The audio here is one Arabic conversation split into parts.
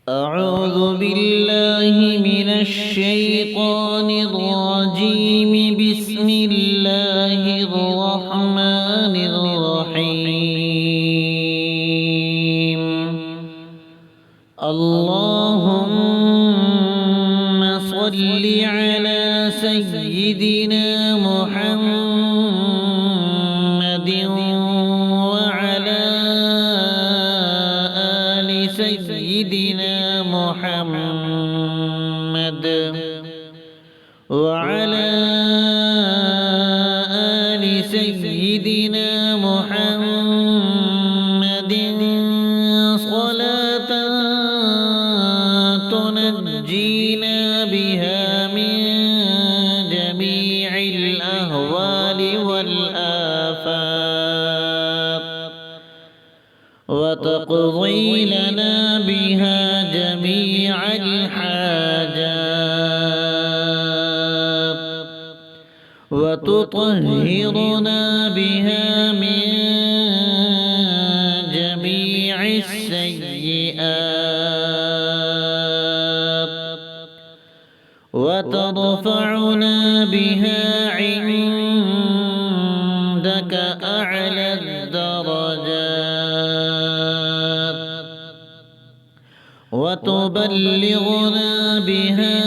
أعوذ بالله من الشيطان الرجيم. بسم الله الرحمن الرحيم. اللهم صل على سيدنا محمد وعلى آل سيدنا محمد وعلى آل سيدنا محمد صلاة تنجينا بها من جميع الأهوال والآفات وتقضي لنا بها جميع الحاجات وتطهرنا بها من جميع السيئات وترفعنا بها عندك أعلى الدرجات وتبلغنا بها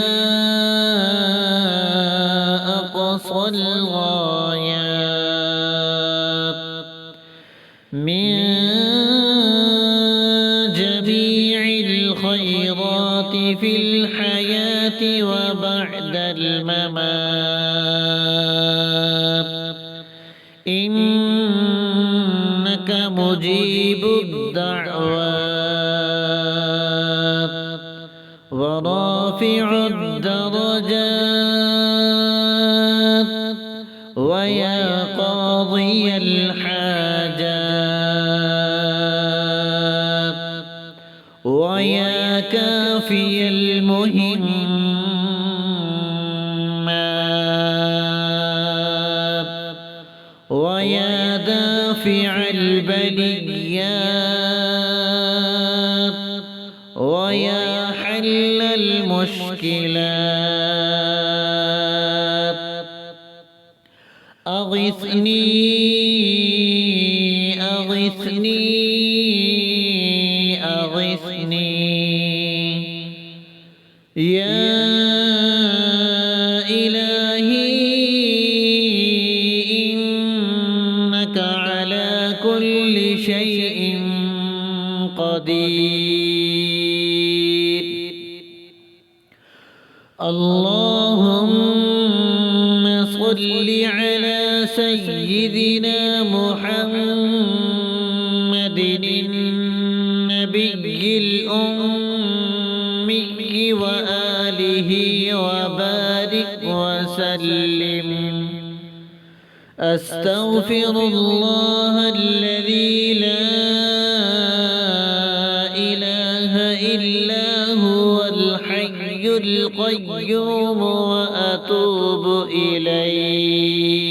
أقصى الغايات من جميع الخيرات في الحياة وبعد الممات، إنك مجيب الدعوات ورافع الدرجات ويا قاضي الحاجات ويا كافي المهمات ويا دافع البليات ويا حل المشكلات، أغثني أغثني أغثني يا إلهي، إنك على كل شيء قدير. اللهم صل على سيدنا محمد النبي الأمي وآله وبارك وسلم. أستغفر الله الذي لا إله إلا هو الحي القيوم وأتوب إليه.